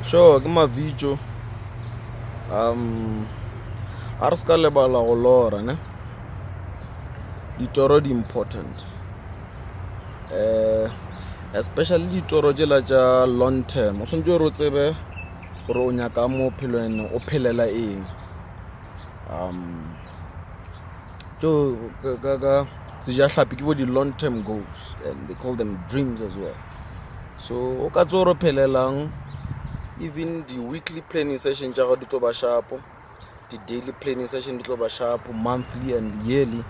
Sure, ke mavitso a re ska lebala go lora ne ditoro di important especially ditoro tsela tša long term o swantse gore o tsebe gore o nyaka mo phelong o phelela eng tšo ka sejahlapi ke bo di-long term goals and they call them dreams as well. So o ka tse gore phelelang even the weekly planning session tša go di tlo ba sharpo, the daily planning session di tlo ba sharpo, monthly and yearly,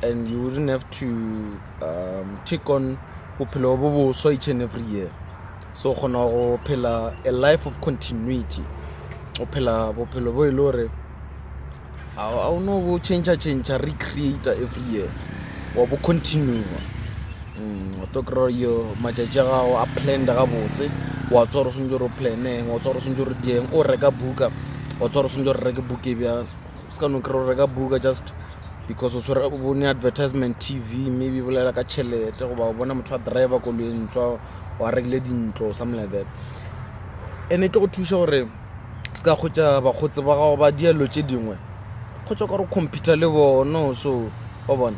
and you wouldn't have to take on bophelo bo boswa each and every year. So kgona go phela a life of continuity, o phela bophelo bo e le gore a o no bo change recreate every year wa bo continue o to kry yo matšatši a gago a planned ga botse wa tswa gore o swantse gore o planeng wa tswa gore o swantse gore dieng o reka buka wa tswa gore o swantse gore reke buka e bja se ka no kry o reka buka just because o bone advertisement TV maybe bolela ka tšhelete goba o bona motho a driver koloi ntswa wa rekile dintlo something like that, and e tlo go thuša gore se ka kgotša bakgotsi ba gago ba dielo tše dingwe kgotša ka gore computer le bono. So wa bona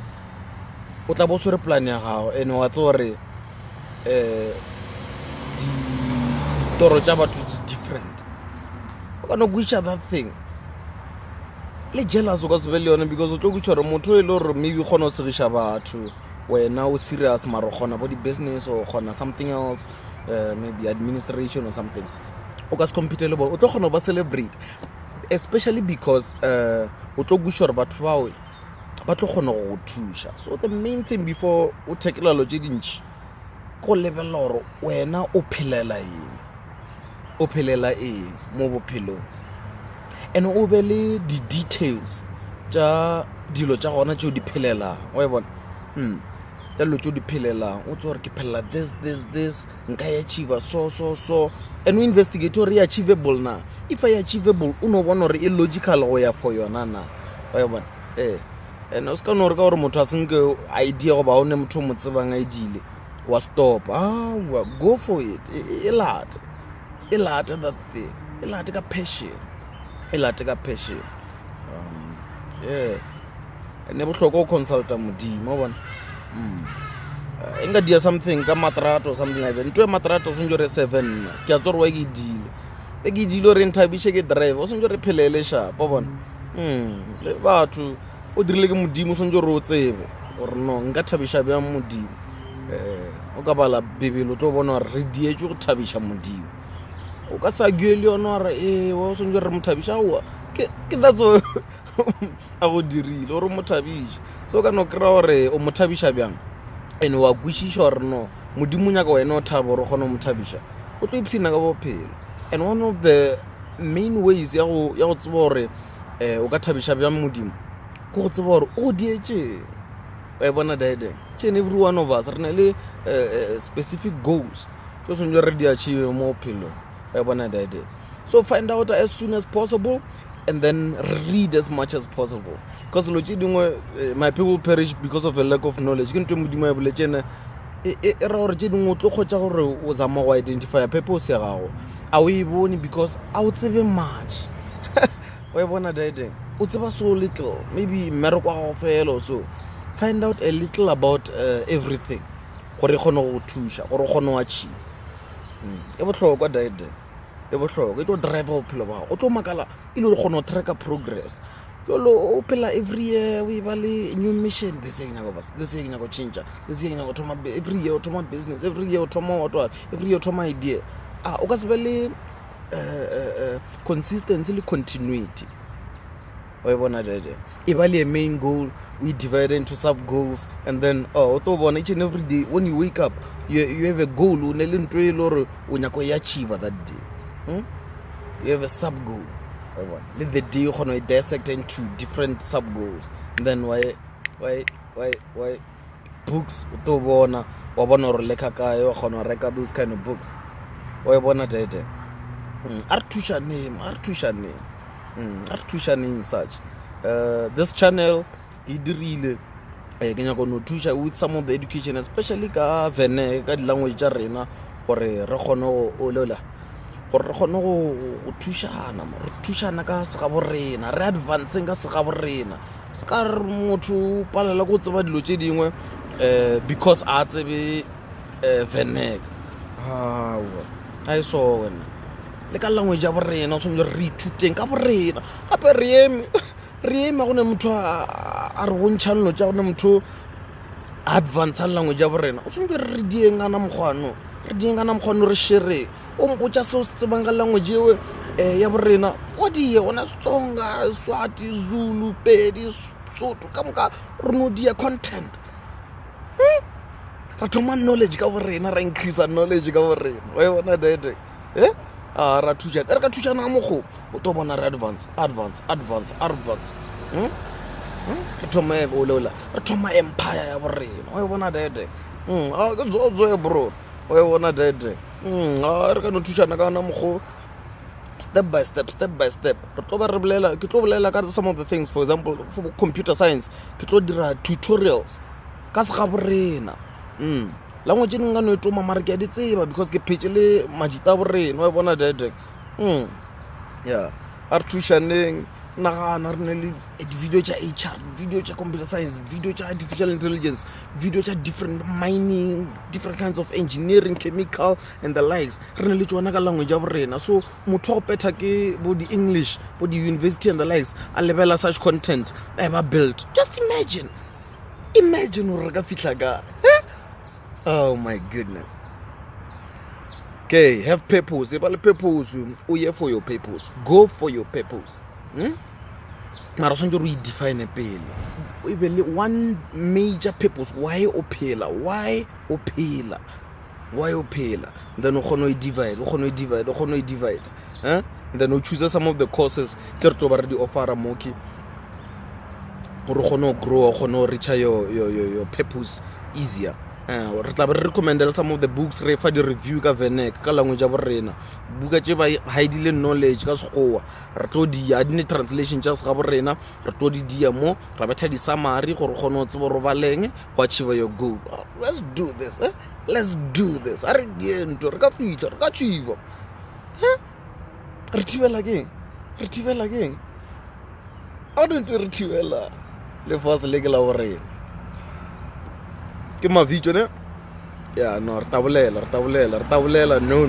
o tla bo swere plan ya gago and wa tse gore ditoro tša batho di different, o ka no kwiša that thing le jealous o ka se be le yone because o tlo kwiša gore motho e le gore maybe kgona o segiša batho wena o serious mara o kgona bo di-business o kgona something else, maybe administration or something, o ka se compete le bone o tlo kgona ba celebrate, especially because o tlo kwiša gore batho bawe ba tlo kgona go thuša. So the main thing before o thekelelo tše dintši go lebelela gore wena o phelela eng mo bophelong, and o be le di-details tša dilo tša gona tšeo di phelelang wa bona tša dilo tšeo di phelelang o tse gore ke phelela this nka e achieva so and o investigate gore e achievable na. If e achievable o no bona gore e logical go ya for yona na wa bona and o se ka no re ka gore motho a senke idea goba o ne motho o mo tsebang a edile wa stop go for it e late that thing e late ka passion ne bohlokwa o consulta modimo bona e nka dia something ka matrato or something like that. Ntho e matrato o swantse re 7 nna ke a tse gore wa ke edile gore nthabishe ke drive o swantse re phelele sharp bona le batho o dirile ke modimo o swantse gore o tsebe gore no nka thabiša bjang modimo. O ka bala bebele o tlo bona gore re dietše go thabiša modimo, o ka sa gue le yona gore wa o swantse re mo thabiša aowa ke that's a go dirile gore mo thabiša. So o ka no kry-a gore o mo thabiša bjang and wa kwešiša gore no modimo nyaka wena o thaba gore o kgone o mo thabiša o tlo ipshina ka bophelo. And one of the main ways ya go tseba gore o ka thabiša bjang modimo ke go tseba gore o dietše wa bona daede and every one of us re na le specific goals tšo swantse re di achieve mo bophelong wa bona daede. So find out as soon as possible and then read as much as possible, because lo tše dingwe my people perish because of a lack of knowledge. Ke ntho modimo ya boletšene e ra gore tše dingwe o tlo kgotša gore o zama go identify purpose ya gago a o e bone because a o tsebe much wa bona daede o tseba so little, maybe mmereko wa gago fela. So find out a little about everything gore e kgone go thuša gore o kgone go achieve. E bohlokwa daede e bohlokwa e tlo drive bophelo ba gago o tlo makala e le kgone go tracker progress jalo o phela every year o e ba le new mission. This year ke nyaka go change, this year ke nyaka go thoma every year o thoma business, every year o thoma what every year o thoma idea. O ka se be le consistency le continuity wa bona daede e ba le a main goal we divide into sub goals, and then o tlo bona each and every day when you wake up you have a goal o ne le ntho e le gore o nyaka e achieve that day. You have a sub goal let the day you kgona dissect into different sub goals, and then why books o tlo bona wa bona gore leka kae wa kgona reka those kind of books wa bona daede a re thušaneng such this channel ke dirile ke nyaka no thuša with some of the education, especially ka vene ka di language tša rena gore re kgone o lola gore re kgone go thušana re thušana ka sega borena re advanceng ka sega borena se ka re motho palela go tseba dilo tše dingwe because a tsebe Venek a e so wena le ka language ya borena o tshwanetse re ithuteng ka borena gape re eme gone motho a re bontšha dilo tša gone motho advance language ya borena o tshwanetse re dieng ana mokgwano re shereng o mpotša seo se tsebang ka language ewe ya borena o die gona Setsonga, Swati, Zulu, Pedi, Sotho ka moka re no dia content ra thoma knowledge ka borena ra increase knowledge ka borena wa e bona dede ra thušana re ka thušana ka mokgo o to bona re advance re thoma empire ya borena wa e bona dede ke zoe bro wa e bona dede re ka no thušana ka na mokgo step by step re tlo ba re bolela ke tlo bolela ka some of the things for example for computer science ke tlo dira tutorials ka se ga borena language e nga no etoma mara ke a di tseba because ke phetse le majita borena wa bona dede yeah a re thušaneng nagana re ne le video tša HR, video tša computer science, video tša artificial intelligence, video tša different mining, different kinds of engineering, chemical and the likes re ne le tšona ka language ya borena so motho go petha ke bo di English bo di university and the likes a lebela such content a ba build just imagine gore re ka fihla ka oh my goodness. Okay, have purpose. If you have purpose, o ye for your purpose. Go for your purpose. Mara sonjo re define pele. O be le one major purpose. Why o phela? Then o kgona o divide. Then o choose some of the courses tse re tlo ba re di offera moki. Gore o kgona o grow, o kgona o reach your purpose easier. Re tla be re recommendela some of the books re fa di review ka Venek ka language ya borena buka tše ba haidile knowledge ka sekgowa re tlo di adine translation tša sega borena re tlo di dia mo ra betha di summary gore kgone o tsebo ro baleng go achieve your goal. Let's do this a re diento re ka fihla re ka achieve re thibela keng a don't re thibela le fase le ke la borena ke mavitso ne ya no re tabolela no